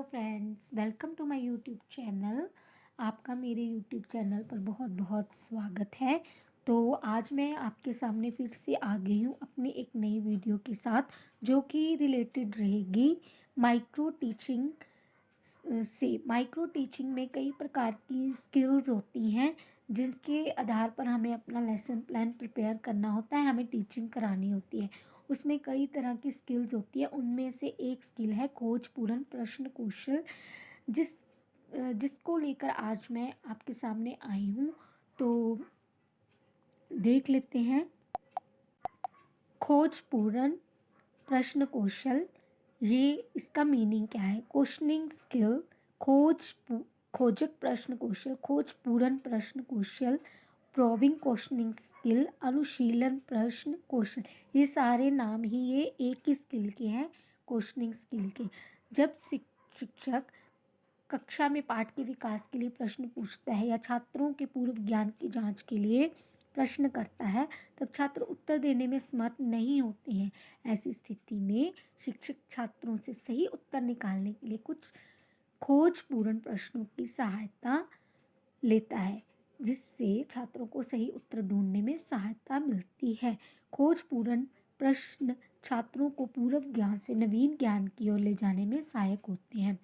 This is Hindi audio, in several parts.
Friends, welcome to my YouTube channel. आपका मेरे यूट्यूब चैनल पर बहुत बहुत स्वागत है। तो आज मैं आपके सामने फिर से आ गई हूँ अपनी एक नई वीडियो के साथ, जो कि रिलेटेड रहेगी माइक्रो टीचिंग से। माइक्रो टीचिंग में कई प्रकार की स्किल्स होती हैं, जिसके आधार पर हमें अपना लेसन प्लान प्रिपेयर करना होता है, हमें टीचिंग करानी होती है। उसमें कई तरह की स्किल्स होती है, उनमें से एक स्किल है खोज पूर्ण प्रश्न कौशल, जिसको लेकर आज मैं आपके सामने आई हूँ। तो देख लेते हैं। खोज पूर्ण प्रश्न कौशल, ये इसका मीनिंग क्या है? क्वेश्चनिंग स्किल, खोजक प्रश्न कौशल, खोज पूर्ण प्रश्न कौशल, प्रोविंग क्वेश्चनिंग स्किल, अनुशीलन प्रश्न कौशल। ये सारे नाम ही ये एक ही स्किल के हैं, क्वेश्चनिंग स्किल के। जब शिक्षक कक्षा में पाठ के विकास के लिए प्रश्न पूछता है या छात्रों के पूर्व ज्ञान की जांच के लिए प्रश्न करता है, तब छात्र उत्तर देने में समर्थ नहीं होते हैं। ऐसी स्थिति में शिक्षक छात्रों से सही उत्तर निकालने के लिए कुछ खोजपूर्ण प्रश्नों की सहायता लेता है, जिससे छात्रों को सही उत्तर ढूंढने में सहायता मिलती है। खोजपूर्ण प्रश्न छात्रों को पूर्व ज्ञान से नवीन ज्ञान की ओर ले जाने में सहायक होते हैं।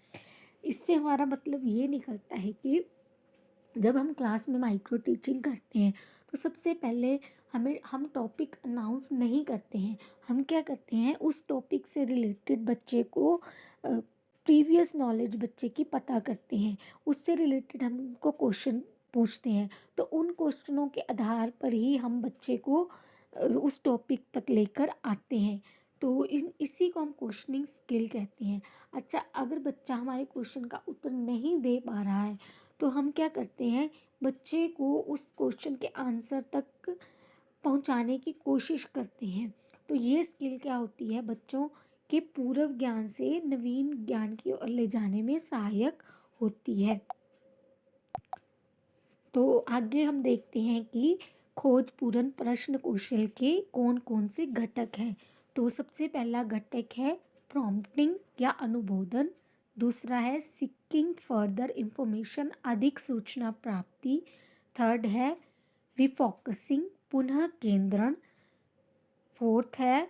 इससे हमारा मतलब ये निकलता है कि जब हम क्लास में माइक्रो टीचिंग करते हैं, तो सबसे पहले हम टॉपिक अनाउंस नहीं करते हैं। हम क्या करते हैं, उस टॉपिक से रिलेटेड बच्चे को प्रीवियस नॉलेज बच्चे की पता करते हैं। उससे रिलेटेड हम उनको क्वेश्चन पूछते हैं। तो उन क्वेश्चनों के आधार पर ही हम बच्चे को उस टॉपिक तक लेकर आते हैं। तो इसी को हम क्वेश्चनिंग स्किल कहते हैं। अच्छा, अगर बच्चा हमारे क्वेश्चन का उत्तर नहीं दे पा रहा है, तो हम क्या करते हैं, बच्चे को उस क्वेश्चन के आंसर तक पहुंचाने की कोशिश करते हैं। तो ये स्किल क्या होती है, बच्चों के पूर्व ज्ञान से नवीन ज्ञान की ओर ले जाने में सहायक होती है। तो आगे हम देखते हैं कि खोज पूर्ण प्रश्न कौशल के कौन कौन से घटक हैं। तो सबसे पहला घटक है प्रॉम्प्टिंग या अनुबोधन। दूसरा है सीकिंग फर्दर इंफॉर्मेशन, अधिक सूचना प्राप्ति। थर्ड है रिफोकसिंग, पुनः केंद्रण। फोर्थ है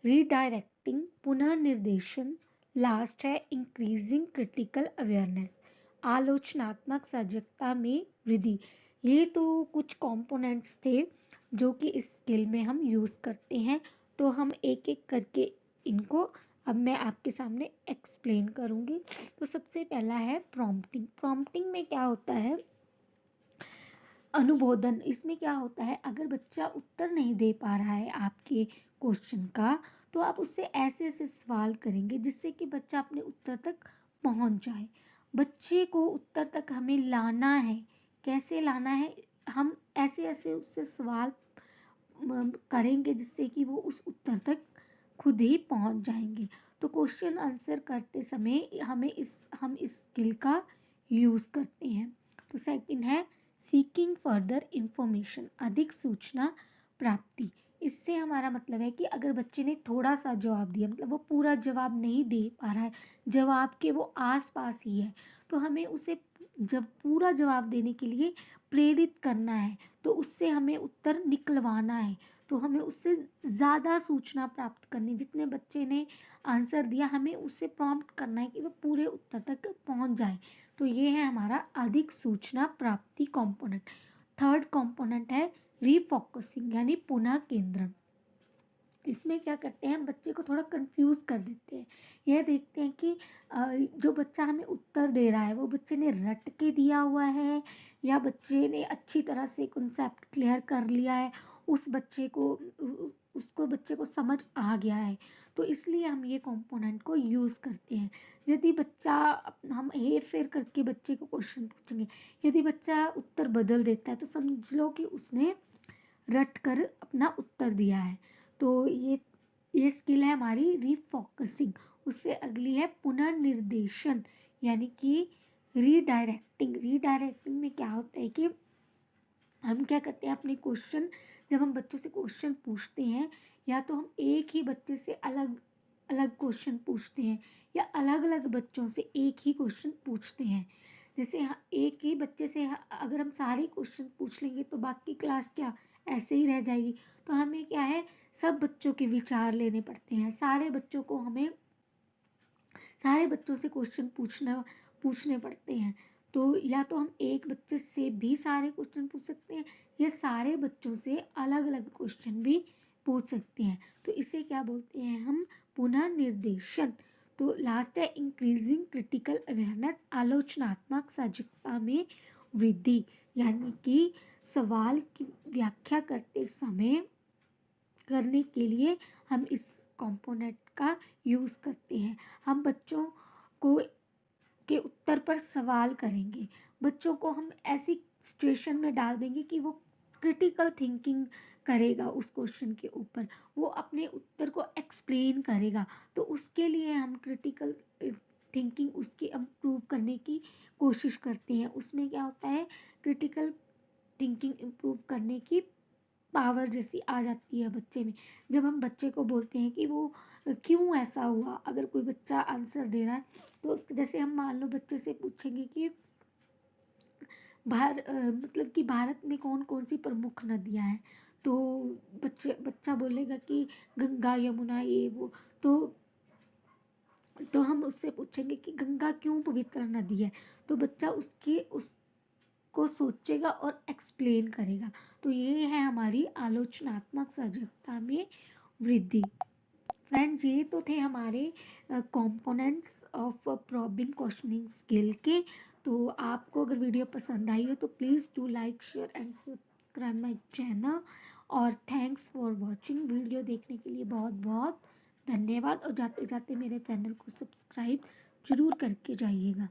रीडायरेक्टिंग, पुनः निर्देशन। लास्ट है इंक्रीजिंग क्रिटिकल अवेयरनेस, आलोचनात्मक सजगता में वृद्धि। ये तो कुछ कंपोनेंट्स थे जो कि इस स्किल में हम यूज़ करते हैं। तो हम एक एक करके इनको अब मैं आपके सामने एक्सप्लेन करूँगी। तो सबसे पहला है प्रॉम्प्टिंग। प्रॉम्प्टिंग में क्या होता है, अनुबोधन। इसमें क्या होता है, अगर बच्चा उत्तर नहीं दे पा रहा है आपके क्वेश्चन का, तो आप उससे ऐसे ऐसे सवाल करेंगे जिससे कि बच्चा अपने उत्तर तक पहुंच जाए। बच्चे को उत्तर तक हमें लाना है। कैसे लाना है, हम ऐसे ऐसे उससे सवाल करेंगे जिससे कि वो उस उत्तर तक खुद ही पहुंच जाएंगे। तो क्वेश्चन आंसर करते समय हम इस स्किल का यूज़ करते हैं। तो सेकंड है सीकिंग फर्दर इंफॉर्मेशन, अधिक सूचना प्राप्ति। इससे हमारा मतलब है कि अगर बच्चे ने थोड़ा सा जवाब दिया, मतलब वो पूरा जवाब नहीं दे पा रहा है, जवाब के वो आस पास ही है, तो हमें उसे जब पूरा जवाब देने के लिए प्रेरित करना है। तो उससे हमें उत्तर निकलवाना है। तो हमें उससे ज़्यादा सूचना प्राप्त करनी, जितने बच्चे ने आंसर दिया हमें उससे प्रॉम्प्ट करना है कि वो पूरे उत्तर तक पहुंच जाए। तो ये है हमारा अधिक सूचना प्राप्ति कंपोनेंट। थर्ड कंपोनेंट है रीफोकसिंग यानी पुनः केंद्रण। इसमें क्या करते हैं, हम बच्चे को थोड़ा कंफ्यूज कर देते हैं। यह देखते हैं कि जो बच्चा हमें उत्तर दे रहा है वो बच्चे ने रट के दिया हुआ है या बच्चे ने अच्छी तरह से कॉन्सेप्ट क्लियर कर लिया है, उस बच्चे को उसको बच्चे को समझ आ गया है। तो इसलिए हम ये कंपोनेंट को यूज़ करते हैं। यदि बच्चा हम हेर फेर करके बच्चे को क्वेश्चन पूछेंगे, यदि बच्चा उत्तर बदल देता है, तो समझ लो कि उसने रट कर अपना उत्तर दिया है। तो ये स्किल है हमारी रीफोकसिंग। उससे अगली है पुनर्निर्देशन यानी कि रीडायरेक्टिंग। रीडायरेक्टिंग में क्या होता है कि हम क्या करते हैं, अपने क्वेश्चन, जब हम बच्चों से क्वेश्चन पूछते हैं, या तो हम एक ही बच्चे से अलग अलग क्वेश्चन पूछते हैं या अलग-अलग बच्चों से एक ही क्वेश्चन पूछते हैं। जैसे एक ही बच्चे से अगर हम सारे क्वेश्चन पूछ लेंगे तो बाकी क्लास क्या ऐसे ही रह जाएगी। तो हमें क्या है, सब बच्चों के विचार लेने पड़ते हैं। सारे बच्चों से क्वेश्चन पूछने पड़ते हैं। तो या तो हम एक बच्चे से भी सारे क्वेश्चन पूछ सकते हैं या सारे बच्चों से अलग-अलग क्वेश्चन भी पूछ सकते हैं। तो इसे क्या बोलते हैं हम, पुनर्निर्देशन। तो लास्ट है इंक्रीजिंग क्रिटिकल अवेयरनेस, आलोचनात्मक सजगता में वृद्धि। यानी कि सवाल की व्याख्या करते समय करने के लिए हम इस कंपोनेंट का यूज़ करते हैं। हम बच्चों को के उत्तर पर सवाल करेंगे। बच्चों को हम ऐसी सिचुएशन में डाल देंगे कि वो क्रिटिकल थिंकिंग करेगा उस क्वेश्चन के ऊपर। वो अपने उत्तर को एक्सप्लेन करेगा। तो उसके लिए हम क्रिटिकल थिंकिंग उसकी इम्प्रूव करने की कोशिश करते हैं। उसमें क्या होता है, क्रिटिकल थिंकिंग इम्प्रूव करने की पावर जैसी आ जाती है बच्चे में। जब हम बच्चे को बोलते हैं कि वो क्यों ऐसा हुआ, अगर कोई बच्चा आंसर दे रहा है तो जैसे हम मान लो बच्चे से पूछेंगे कि मतलब कि भारत में कौन कौन सी प्रमुख नदियां हैं, तो बच्चा बोलेगा कि गंगा यमुना ये वो। तो हम उससे पूछेंगे कि गंगा क्यों पवित्र नदी है, तो बच्चा उसको सोचेगा और एक्सप्लेन करेगा। तो ये है हमारी आलोचनात्मक सजगता में वृद्धि। फ्रेंड्स, ये तो थे हमारे components of probing questioning skill के। तो आपको अगर वीडियो पसंद आई हो तो please do like share and subscribe my channel. और थैंक्स फॉर वॉचिंग। वीडियो देखने के लिए बहुत बहुत धन्यवाद। और जाते जाते मेरे चैनल को सब्सक्राइब ज़रूर करके जाइएगा।